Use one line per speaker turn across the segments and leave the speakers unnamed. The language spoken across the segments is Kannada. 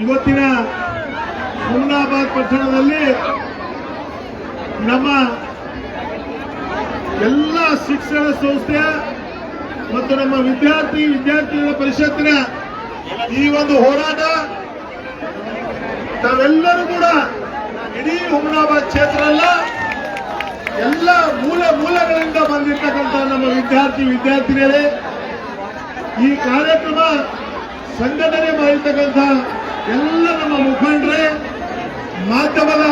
ಇವತ್ತಿನ ಹುಮ್ನಾಬಾದ್ ಪಟ್ಟಣದಲ್ಲಿ ನಮ್ಮ ಎಲ್ಲ ಶಿಕ್ಷಣ ಸಂಸ್ಥೆಯ ಮತ್ತು ನಮ್ಮ ವಿದ್ಯಾರ್ಥಿಗಳ ಪರಿಷತ್ತಿನ ಈ ಒಂದು ಹೋರಾಟ ತಾವೆಲ್ಲರೂ ಕೂಡ ಇಡೀ ಹುಮ್ನಾಬಾದ್ ಕ್ಷೇತ್ರ ಅಲ್ಲ, ಎಲ್ಲ ಮೂಲಗಳಿಂದ ಬಂದಿರತಕ್ಕಂಥ ನಮ್ಮ ವಿದ್ಯಾರ್ಥಿನಿಯರೇ ಈ ಕಾರ್ಯಕ್ರಮ ಸಂಘಟನೆ ಮಾಡಿರ್ತಕ್ಕಂಥ ಎಲ್ಲ ನಮ್ಮ ಮುಖಂಡರೇ, ಮಾಧ್ಯಮದ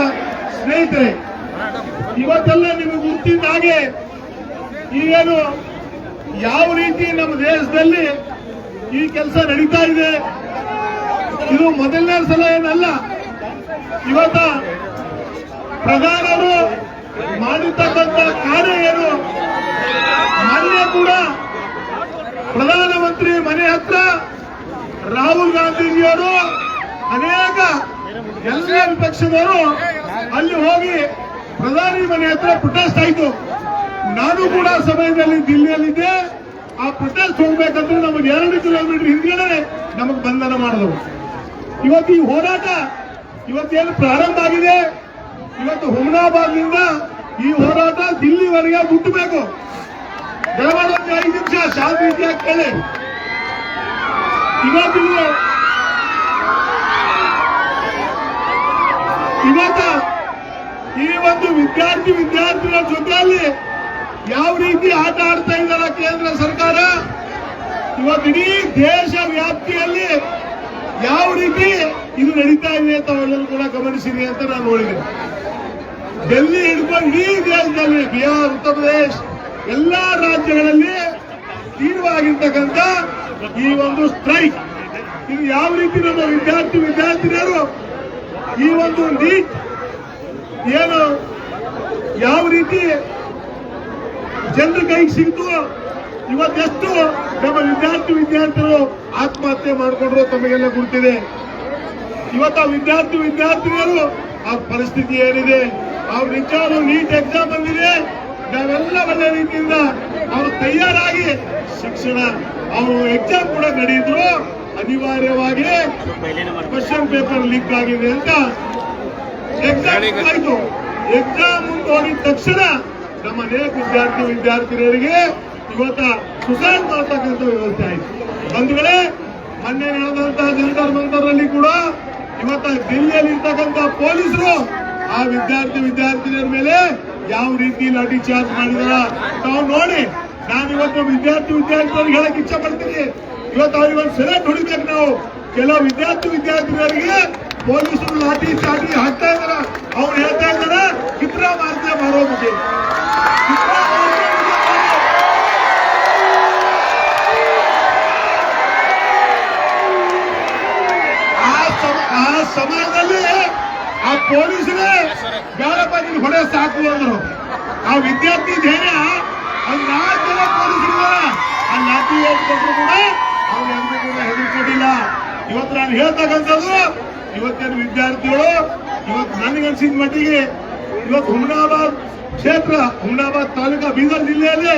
ಸ್ನೇಹಿತರೆ, ಇವತ್ತೆಲ್ಲ ನಿಮಗೆ ಗೊತ್ತಿದ್ದ ಹಾಗೆ ಈಗೇನು ಯಾವ ರೀತಿ ನಮ್ಮ ದೇಶದಲ್ಲಿ ಈ ಕೆಲಸ ನಡೀತಾ ಇದೆ, ಇದು ಮೊದಲನೇ ಸಲ ಏನಲ್ಲ. ಇವತ್ತ ಪ್ರಧಾನರು ಮಾಡಿರ್ತಕ್ಕಂಥ ಕಾರ್ಯ ಏನು, ಮೊನ್ನೆ ಕೂಡ ಪ್ರಧಾನಮಂತ್ರಿ ಮನೆ ಹತ್ರ ರಾಹುಲ್ ಗಾಂಧೀಜಿಯವರು ಅನೇಕ ಎಲ್ಲ ವಿಪಕ್ಷದವರು ಅಲ್ಲಿ ಹೋಗಿ ಪ್ರಧಾನಿ ಮನೆ ಹತ್ರ ಪ್ರೊಟೆಸ್ಟ್ ಆಯಿತು. ನಾನು ಕೂಡ ಸಮಯದಲ್ಲಿ ದಿಲ್ಲಿಯಲ್ಲಿದ್ದೆ. ಆ ಪ್ರೊಟೆಸ್ಟ್ ಹೋಗ್ಬೇಕಂದ್ರೆ ನಮಗೆ 2 ಕಿಲೋಮೀಟರ್ ಹಿಂದ್ಗಡೆ ನಮಗೆ ಬಂಧನ ಮಾಡಿದವು. ಇವತ್ತು ಈ ಹೋರಾಟ ಇವತ್ತೇನು ಪ್ರಾರಂಭ ಆಗಿದೆ, ಇವತ್ತು ಹುಮ್ನಾಬಾದ್ನಿಂದ ಈ ಹೋರಾಟ ದಿಲ್ಲಿವರೆಗೆ ಮುಟ್ಟಬೇಕು. ದಯಮಾಡಿ 5 ನಿಮಿಷ ಶಾಂತಿ ರೀತಿಯಾಗಿ ಕೇಳಿ. ಇವತ್ತು ಈ ಒಂದು ವಿದ್ಯಾರ್ಥಿಗಳ ಜೊತೆಯಲ್ಲಿ ಯಾವ ರೀತಿ ಆಟ ಆಡ್ತಾ ಇದ್ದಾರೆ ಕೇಂದ್ರ ಸರ್ಕಾರ, ಇವತ್ತು ಇಡೀ ದೇಶ ವ್ಯಾಪ್ತಿಯಲ್ಲಿ ಯಾವ ರೀತಿ ಇದು ನಡೀತಾ ಇದೆ ಅಂತ ಅವೆಲ್ಲರೂ ಕೂಡ ಗಮನಿಸಿದೆ ಅಂತ ನಾನು ನೋಡಿದೆ. ಡೆಲ್ಲಿ ಹಿಡ್ಕೊಂಡು ಇಡೀ ದೇಶದಲ್ಲಿ ಬಿಹಾರ್, ಉತ್ತರ ಪ್ರದೇಶ ಎಲ್ಲಾ ರಾಜ್ಯಗಳಲ್ಲಿ ತೀವ್ರವಾಗಿರ್ತಕ್ಕಂಥ ಈ ಒಂದು ಸ್ಟ್ರೈಕ್, ಇದು ಯಾವ ರೀತಿ ನಮ್ಮ ವಿದ್ಯಾರ್ಥಿನಿಯರು ಈ ಒಂದು ನೀಟ್ ಏನು ಯಾವ ರೀತಿ ಜನರ ಕೈಗೆ ಸಿಗ್ತು, ಇವತ್ತೆಷ್ಟು ನಮ್ಮ ವಿದ್ಯಾರ್ಥಿಗಳು ಆತ್ಮಹತ್ಯೆ ಮಾಡಿಕೊಂಡ್ರು ತಮಗೆಲ್ಲ ಗುರುತಿದೆ. ಇವತ್ತು ಆ ವಿದ್ಯಾರ್ಥಿನಿಯರು ಆ ಪರಿಸ್ಥಿತಿ ಏನಿದೆ, ಅವ್ರು ನಿಜವಾಗ್ಲೂ ನೀಟ್ ಎಕ್ಸಾಮ್ ಬಂದಿದೆ, ನಾವೆಲ್ಲ ಒಳ್ಳೆ ರೀತಿಯಿಂದ ಅವರು ತಯಾರಾಗಿ ಶಿಕ್ಷಣ ಅವರು ಎಕ್ಸಾಮ್ ಕೂಡ ನಡೆಯಿದ್ರು, ಅನಿವಾರ್ಯವಾಗಿ ಕ್ವಶನ್ ಪೇಪರ್ ಲೀಕ್ ಆಗಿದೆ ಅಂತ ಎಕ್ಸಾಮ್ ಆಯ್ತು. ಎಕ್ಸಾಮ್ ಮುಂದೆ ಹೋಗಿದ ತಕ್ಷಣ ನಮ್ಮ ಅನೇಕ ವಿದ್ಯಾರ್ಥಿನಿಯರಿಗೆ ಇವತ್ತ ಸುಸೈಡ್ ಮಾಡತಕ್ಕಂಥ ವ್ಯವಸ್ಥೆ ಆಯ್ತು. ಬಂಧುಗಳೇ, ಮೊನ್ನೆ ನಡೆದಂತಹ ಜಂತರ್ ಮಂತರಲ್ಲಿ ಕೂಡ ಇವತ್ತ ದಿಲ್ಲಿಯಲ್ಲಿ ಇರ್ತಕ್ಕಂಥ ಪೊಲೀಸರು ಆ ವಿದ್ಯಾರ್ಥಿನಿಯರ ಮೇಲೆ ಯಾವ ರೀತಿ ಲಾಠಿ ಚಾರ್ಜ್ ಮಾಡಿದಾರ ತಾವು ನೋಡಿ. ನಾನು ಇವತ್ತು ವಿದ್ಯಾರ್ಥಿಗಳಿಗೆ ಹೇಳಕ್ ಇಚ್ಛೆ ಪಡ್ತೀನಿ, ಇವತ್ತು ಅವ್ರಿಗೆ ಒಂದು ಸೆಲೆಕ್ಟ್ ಹೊಡಿಬೇಕು ನಾವು. ಕೆಲವು ವಿದ್ಯಾರ್ಥಿನಿಯರಿಗೆ ಪೊಲೀಸರು ಲಾಠಿ ಚಾಟಿ ಹಾಕ್ತಾ ಇದಾರ, ಅವ್ರು ಹೇಳ್ತಾ ಇದಾರೆ ಕಿತ್ರಾ ಮಾರ್ತೆ ಮಾಡೋದಕ್ಕೆ. ಆ ಸಮಯದಲ್ಲಿ ಆ ಪೊಲೀಸರೇ ಬೇಡಪ್ಪ ನೀನು ಹೊಡೆ ಸಾಕು ಅಂದ್ರು. ಆ ವಿದ್ಯಾರ್ಥಿ ಧೈರ್ಯ ಅವ್ರು 4 ಜನ ಪೊಲೀಸರಿದ್ದಾರೆ, ಆ ಲಾಠಿ ಹೇಳ್ಕೊಟ್ರು ಕೂಡ ಅವ್ರು ಎಂದೂ ಕೂಡ ಹೆದರ್ಕೊಂಡಿಲ್ಲ. ಇವತ್ತು ನಾನು ಹೇಳ್ತಕ್ಕಂಥದ್ದು, ಇವತ್ತೇನು ವಿದ್ಯಾರ್ಥಿಗಳು ಇವತ್ತು ನನಗನ್ಸಿದ ಮಟ್ಟಿಗೆ ಇವತ್ತು ಹುಮ್ನಾಬಾದ್ ಕ್ಷೇತ್ರ, ಹುಮ್ನಾಬಾದ್ ತಾಲೂಕಾ, ಬೀದರ್ ಜಿಲ್ಲೆಯಲ್ಲಿ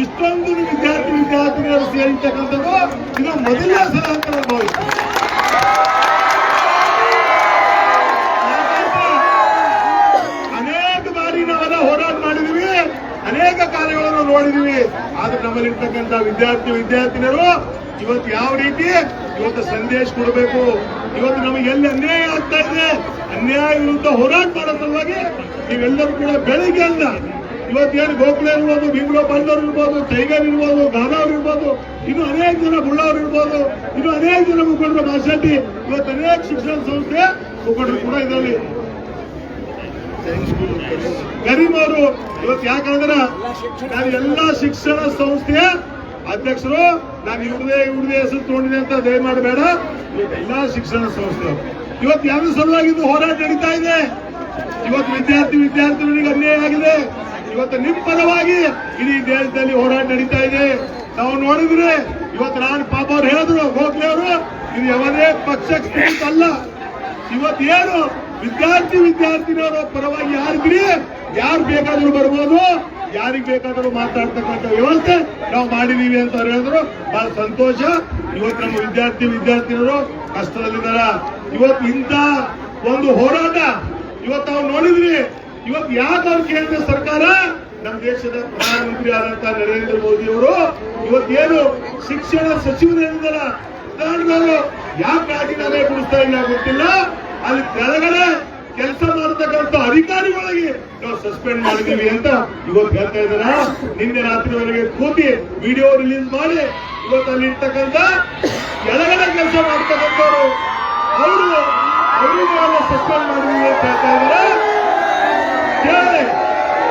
ಇಷ್ಟೊಂದು ವಿದ್ಯಾರ್ಥಿನಿಯರು ಸೇರಿರ್ತಕ್ಕಂಥದ್ದು ಇದು ಮೊದಲನೇ ಸಲ ಅಂತ ನಾನು ಅನೇಕ ಬಾರಿ ನಾವೆಲ್ಲ ಹೋರಾಟ ಮಾಡಿದೀವಿ, ಅನೇಕ ಕಾರ್ಯಗಳನ್ನು ನೋಡಿದೀವಿ. ಆದ್ರೆ ನಮ್ಮಲ್ಲಿರ್ತಕ್ಕಂಥ ವಿದ್ಯಾರ್ಥಿನಿಯರು ಇವತ್ತು ಯಾವ ರೀತಿ ಇವತ್ತು ಸಂದೇಶ ಕೊಡಬೇಕು, ಇವತ್ತು ನಮಗೆ ಎಲ್ಲಿ ಅನ್ಯಾಯ ಆಗ್ತಾ ಇದೆ, ಅನ್ಯಾಯ ವಿರುದ್ಧ ಹೋರಾಟ ಮಾಡೋ ಸಲುವಾಗಿ ನೀವೆಲ್ಲರೂ ಕೂಡ ಬೆಳಿಗ್ಗೆ ಅಲ್ಲ ಇವತ್ತೇನು ಗೋಖಲೆ ಇರ್ಬೋದು, ಭೀಮ್ರಾವ್ ಪಾಂಡವ್ರು ಇರ್ಬೋದು, ಟೈಗರ್ ಇರ್ಬೋದು, ಗಾನವ್ರು ಇರ್ಬೋದು, ಇನ್ನು ಅನೇಕ ಜನ ಬುಳ್ಳವ್ರು ಇರ್ಬೋದು, ಇನ್ನು ಅನೇಕ ಜನ ಮುಖಂಡರು ಮಾಸಾಟಿ, ಇವತ್ತು ಅನೇಕ ಶಿಕ್ಷಣ ಸಂಸ್ಥೆ ಮುಖಂಡರು ಕೂಡ ಇದರಲ್ಲಿ ಕರೀಂ ಅವರು ಇವತ್ತು ಯಾಕಂದ್ರೆ ನಾನು ಎಲ್ಲ ಶಿಕ್ಷಣ ಸಂಸ್ಥೆಯ ಅಧ್ಯಕ್ಷರು, ನಾನು ಇವ್ರದೇ ಹೆಸರು ತಗೊಂಡಿದೆ ಅಂತ ದಯಮಾಡಿ ಬೇಡ. ಎಲ್ಲಾ ಶಿಕ್ಷಣ ಸಂಸ್ಥೆ ಇವತ್ತು ಯಾವ ಸಲುವಾಗಿದ್ದು ಹೋರಾಟ ನಡೀತಾ ಇದೆ. ಇವತ್ತು ವಿದ್ಯಾರ್ಥಿಗಳಿಗೆ ಅನ್ಯಾಯ ಆಗಿದೆ. ಇವತ್ತು ನಿಮ್ಮ ಪರವಾಗಿ ಇಡೀ ದೇಶದಲ್ಲಿ ಹೋರಾಟ ನಡೀತಾ ಇದೆ. ನಾವು ನೋಡಿದ್ರೆ ಇವತ್ತು ನಾನು ಪಾಪ ಅವ್ರು ಹೇಳಿದ್ರು, ಗೋಖಲೆ ಅವರು, ಇದು ಯಾವುದೇ ಪಕ್ಷಕ್ಕೆ ಅಲ್ಲ. ಇವತ್ತೇನು ವಿದ್ಯಾರ್ಥಿನಿಯರ ಪರವಾಗಿ ಯಾರಿದ್ರಿ, ಯಾರು ಬೇಕಾದ್ರೂ ಬರ್ಬೋದು, ಯಾರಿಗೆ ಬೇಕಾದರೂ ಮಾತಾಡ್ತಕ್ಕಂಥ ವ್ಯವಸ್ಥೆ ನಾವು ಮಾಡಿದೀವಿ ಅಂತ ಹೇಳಿದ್ರು. ಬಹಳ ಸಂತೋಷ. ಇವತ್ತು ನಮ್ಮ ವಿದ್ಯಾರ್ಥಿನಿಯರು ಕಷ್ಟದಲ್ಲಿದ್ದಾರೆ. ಇವತ್ತು ಇಂಥ ಒಂದು ಹೋರಾಟ ಇವತ್ತು ನಾವು ನೋಡಿದ್ರಿ. ಇವತ್ತು ಯಾಕೆ ಅವ್ರ ಕೇಂದ್ರ ಸರ್ಕಾರ ನಮ್ಮ ದೇಶದ ಪ್ರಧಾನಮಂತ್ರಿ ಆದಂತಹ ನರೇಂದ್ರ ಮೋದಿ ಅವರು ಇವತ್ತೇನು ಶಿಕ್ಷಣ ಸಚಿವರೇನಿದ್ದಾರೆ ಯಾಕೆ ರಾಜೀನಾಮೆ ಕೊಡಿಸ್ತಾ ಇಲ್ಲ ಗೊತ್ತಿಲ್ಲ. ಅಲ್ಲಿ ಕೆಳಗಡೆ ಕೆಲಸ ಮಾಡತಕ್ಕಂಥ ಅಧಿಕಾರಿಗಳಿಗೆ ನಾವು ಸಸ್ಪೆಂಡ್ ಮಾಡಿದೀವಿ ಅಂತ ಇವತ್ತು ಹೇಳ್ತಾ ಇದಾರ. ನಿನ್ನೆ ರಾತ್ರಿವರೆಗೆ ಕೂತಿ ವಿಡಿಯೋ ರಿಲೀಸ್ ಮಾಡಿ ಇವತ್ತು ಅಲ್ಲಿ ಇರ್ತಕ್ಕಂಥ ಕೆಳಗಡೆ ಕೆಲಸ ಮಾಡ್ತಕ್ಕಂಥವ್ರು ಅವರಿಗೆಲ್ಲ ಸಸ್ಪೆಂಡ್ ಮಾಡಿದೀವಿ ಅಂತ ಹೇಳ್ತಾ ಇದಾರೆ.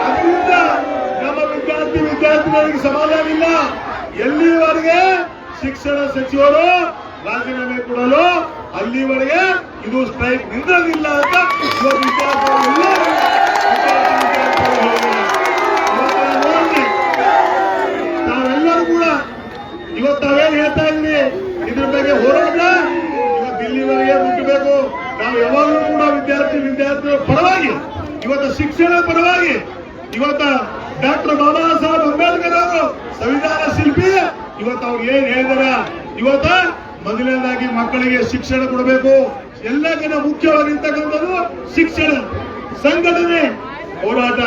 ಅದರಿಂದ ನಮ್ಮ ವಿದ್ಯಾರ್ಥಿಗಳಿಗೆ ಸಮಾಧಾನ ಇಲ್ಲ. ಎಲ್ಲಿವರೆಗೆ ಶಿಕ್ಷಣ ಸಚಿವರು ರಾಜೀನಾಮೆ ಕೊಡಲು ಅಲ್ಲಿವರೆಗೆ ಇದು ಸ್ಟ್ರೈಕ್ ನಿಂದಿಲ್ಲ ಅಂತ ನಾವೆಲ್ಲರೂ ಕೂಡ ಇವತ್ತು ನಾವೇನ್ ಹೇಳ್ತಾ ಇದ್ವಿ, ಇದ್ರ ಬಗ್ಗೆ ಹೋರಾಟ ಇವತ್ತು ದಿಲ್ಲಿವರೆಗೆ ಮುಟ್ಟಬೇಕು. ನಾವು ಯಾವಾಗಲೂ ಕೂಡ ವಿದ್ಯಾರ್ಥಿಗಳ ಪರವಾಗಿ, ಇವತ್ತು ಶಿಕ್ಷಣ ಪರವಾಗಿ, ಇವತ್ತ ಡಾಕ್ಟರ್ ಬಾಬಾ ಸಾಹೇಬ್ ಅಂಬೇಡ್ಕರ್ ಅವರು ಸಂವಿಧಾನ ಶಿಲ್ಪಿ, ಇವತ್ತು ಅವ್ರು ಏನ್ ಹೇಳಿದಾರ, ಇವತ್ತ ಮೊದಲನೇದಾಗಿ ಮಕ್ಕಳಿಗೆ ಶಿಕ್ಷಣ ಕೊಡಬೇಕು. ಎಲ್ಲಕ್ಕಿಂತ ಮುಖ್ಯವಾಗಿರ್ತಕ್ಕಂಥದ್ದು ಶಿಕ್ಷಣ, ಸಂಘಟನೆ, ಹೋರಾಟ.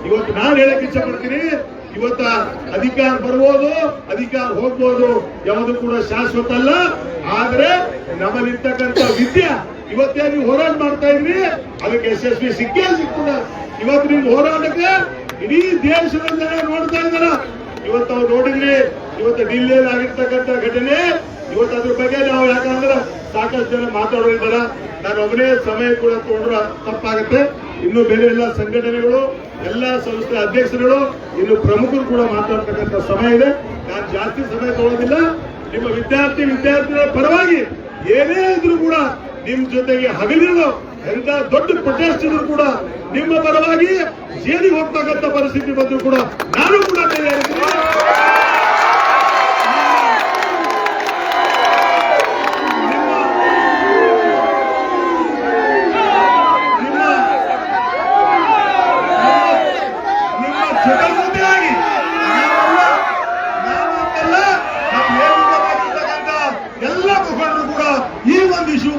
ಇವತ್ತು ನಾನು ಹೇಳಕ್ ಇಚ್ಛೆ ಪಡ್ತೀನಿ, ಇವತ್ತ ಅಧಿಕಾರ ಬರ್ಬೋದು, ಅಧಿಕಾರ ಹೋಗ್ಬೋದು, ಯಾವುದು ಕೂಡ ಶಾಶ್ವತ ಅಲ್ಲ. ಆದ್ರೆ ನಮ್ಮಲ್ಲಿರ್ತಕ್ಕಂಥ ವಿದ್ಯೆ ಇವತ್ತೇ ನೀವು ಹೋರಾಟ ಮಾಡ್ತಾ ಇದ್ರಿ, ಅದಕ್ಕೆ ಯಶಸ್ವಿ ಸಿಕ್ಕೇ ಸಿಗ್ತದ. ಇವತ್ತು ನಿಮ್ ಹೋರಾಟಕ್ಕೆ ಇಡೀ ದೇಶದ ನೋಡ್ತಾ ಇದ್ದಾರ. ಇವತ್ತು ಅವ್ರು ನೋಡಿದ್ರಿ, ಇವತ್ತು ದಿಲ್ಲಿಯಲ್ಲಿ ಆಗಿರ್ತಕ್ಕಂಥ ಘಟನೆ, ಇವತ್ತು ಅದ್ರ ಬಗ್ಗೆ ನಾವು ಯಾಕಂದ್ರೆ ಸಾಕಷ್ಟು ಜನ ಮಾತಾಡೋರಿದ್ದಾರ. ನಾನು ಒಬ್ಬನೇ ಸಮಯ ಕೂಡ ತಗೊಂಡ್ರೆ ತಪ್ಪಾಗುತ್ತೆ. ಇನ್ನು ಬೇರೆ ಎಲ್ಲ ಸಂಘಟನೆಗಳು, ಎಲ್ಲ ಸಂಸ್ಥೆ ಅಧ್ಯಕ್ಷರುಗಳು, ಇನ್ನು ಪ್ರಮುಖರು ಕೂಡ ಮಾತಾಡ್ತಕ್ಕಂಥ ಸಮಯ ಇದೆ. ನಾನು ಜಾಸ್ತಿ ಸಮಯ ತಗೊಳ್ಳೋದಿಲ್ಲ. ನಿಮ್ಮ ವಿದ್ಯಾರ್ಥಿಗಳ ಪರವಾಗಿ ಏನೇ ಇದ್ರು ಕೂಡ ನಿಮ್ ಜೊತೆಗೆ ಹಗಲಿರೋ ಎಂತ ದೊಡ್ಡ ಪ್ರೊಟೆಸ್ಟ್ ಇದ್ರು ಕೂಡ ನಿಮ್ಮ ಪರವಾಗಿ ಜೈಲಿಗೆ ಹೋಗ್ತಕ್ಕಂಥ ಪರಿಸ್ಥಿತಿ ಬಂದ್ರು ಕೂಡ ನಾನು ಕೂಡ ಬೇರೆ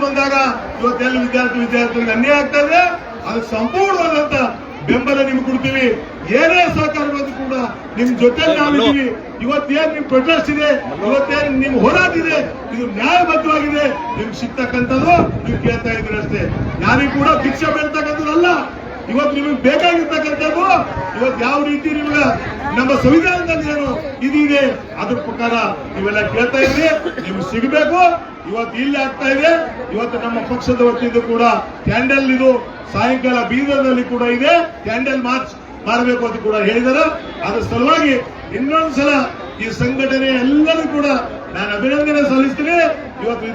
ಬಂದಾಗ ಇವತ್ತೆಲ್ಲ ವಿದ್ಯಾರ್ಥಿಗಳಿಗೆ ಅನ್ಯಾಯ ಆಗ್ತಾ ಇದೆ. ಅದಕ್ಕೆ ಸಂಪೂರ್ಣವಾದಂತ ಬೆಂಬಲ ನಿಮ್ಗೆ ಕೊಡ್ತೀವಿ. ಏನೇ ಸಹಕಾರ ಬಂದು ಕೂಡ ನಿಮ್ ಜೊತೆ ನಾವಿದ್ದೀವಿ. ಇವತ್ತೇನ್ ನಿಮ್ ಪ್ರೊಟೆಸ್ಟ್ ಇದೆ, ಇವತ್ತೇನ್ ನಿಮ್ ಹೋರಾಟ ಇದೆ, ಇದು ನ್ಯಾಯಬದ್ಧವಾಗಿದೆ. ನಿಮ್ಗೆ ಸಿಗ್ತಕ್ಕಂಥದ್ದು ನೀವು ಕೇಳ್ತಾ ಇದ್ದೀರಿ ಅಷ್ಟೇ. ಯಾರಿಗೂ ಕೂಡ ಭಿಕ್ಷೆ ಬೀಳ್ತಕ್ಕಂಥದ್ದಲ್ಲ. ಇವತ್ತು ನಿಮಗೆ ಬೇಕಾಗಿರ್ತಕ್ಕಂಥದ್ದು ಇವತ್ತು ಯಾವ ರೀತಿ ನಿಮ್ಗೆ ನಮ್ಮ ಸಂವಿಧಾನದಲ್ಲಿ ಏನು ಇದಿದೆ ಅದ್ರ ಪ್ರಕಾರ ನೀವೆಲ್ಲ ಕೇಳ್ತಾ ಇದ್ರಿ, ನಿಮ್ಗೆ ಸಿಗಬೇಕು. ಇವತ್ತು ಇಲ್ಲಿ ಆಗ್ತಾ ಇದೆ. ಇವತ್ತು ನಮ್ಮ ಪಕ್ಷದ ವತಿಯಿಂದ ಕೂಡ ಕ್ಯಾಂಡಲ್ ಇದು ಸಾಯಂಕಾಲ ಬೀದರ್ನಲ್ಲಿ ಕೂಡ ಇದೆ, ಕ್ಯಾಂಡಲ್ ಮಾರ್ಚ್ ಮಾಡಬೇಕು ಅಂತ ಕೂಡ ಹೇಳಿದಾರೆ. ಅದ್ರ ಸಲುವಾಗಿ ಇನ್ನೊಂದ್ಸಲ ಈ ಸಂಘಟನೆ ಎಲ್ಲರೂ ಕೂಡ ನಾನು ಅಭಿನಂದನೆ ಸಲ್ಲಿಸ್ತೀನಿ. ಇವತ್ತು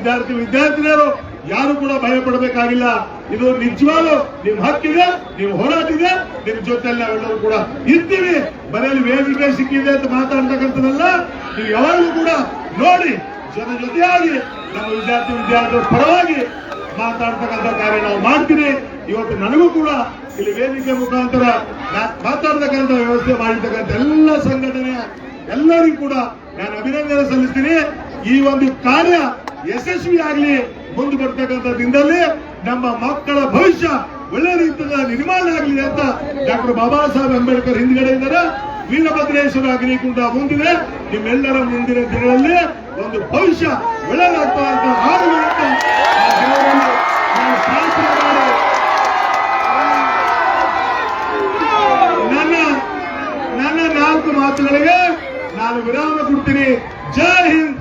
ವಿದ್ಯಾರ್ಥಿನಿಯರು ಯಾರು ಕೂಡ ಭಯ ಪಡಬೇಕಾಗಿಲ್ಲ. ಇದು ನಿಜವಾಗ್ಲೂ ನಿಮ್ ಹಕ್ಕಿದೆ, ನಿಮ್ ಹೋರಾಟ ಇದೆ, ನಿಮ್ ಜೊತೆಯಲ್ಲಿ ನಾವೆಲ್ಲರೂ ಕೂಡ ಇರ್ತೀವಿ. ಮನೆಯಲ್ಲಿ ವೇದಿಕೆ ಸಿಕ್ಕಿದೆ ಅಂತ ಮಾತಾಡ್ತಕ್ಕಂಥದ್ದಲ್ಲ. ನೀವು ಯಾವಾಗಲೂ ಕೂಡ ನೋಡಿ ಜೊತೆಯಾಗಿ ನಮ್ಮ ವಿದ್ಯಾರ್ಥಿಗಳ ಪರವಾಗಿ ಮಾತಾಡ್ತಕ್ಕಂಥ ಕಾರ್ಯ ನಾವು ಮಾಡ್ತೀವಿ. ಇವತ್ತು ನನಗೂ ಕೂಡ ಇಲ್ಲಿ ವೇದಿಕೆ ಮುಖಾಂತರ ಮಾತಾಡ್ತಕ್ಕಂಥ ವ್ಯವಸ್ಥೆ ಮಾಡಿರ್ತಕ್ಕಂಥ ಎಲ್ಲ ಸಂಘಟನೆಯ ಎಲ್ಲರಿಗೂ ಕೂಡ ನಾನು ಅಭಿನಂದನೆ ಸಲ್ಲಿಸ್ತೀನಿ. ಈ ಒಂದು ಕಾರ್ಯ ಯಶಸ್ವಿಯಾಗಲಿ. ಮುಂದೆ ಬರ್ತಕ್ಕಂಥ ದಿನದಲ್ಲಿ ನಮ್ಮ ಮಕ್ಕಳ ಭವಿಷ್ಯ ಒಳ್ಳೆ ರೀತಿಯ ನಿರ್ಮಾಣ ಆಗಲಿ ಅಂತ ಡಾಕ್ಟರ್ ಬಾಬಾ ಸಾಹೇಬ್ ಅಂಬೇಡ್ಕರ್ ಹಿಂದ್ಗಡೆ ಇದ್ದಾರೆ. ವೀರಭದ್ರೇಶ್ವರ ಅಗ್ನಿಕುಂಡ ಮುಂದಿದೆ. ನಿಮ್ಮೆಲ್ಲರ ಮುಂದಿನ ದಿನಗಳಲ್ಲಿ ಒಂದು ಭವಿಷ್ಯ ಒಳ್ಳೆದಾಗ್ತಾ ಅಂತ ಆಗಲಿ ಅಂತ ಪ್ರಾರ್ಥನೆ ಮಾಡಿ ನನ್ನ 4 ಮಾತುಗಳಿಗೆ ನಾನು ವಿರಾಮ ಕೊಡ್ತೀನಿ. ಜೈ ಹಿಂದ್.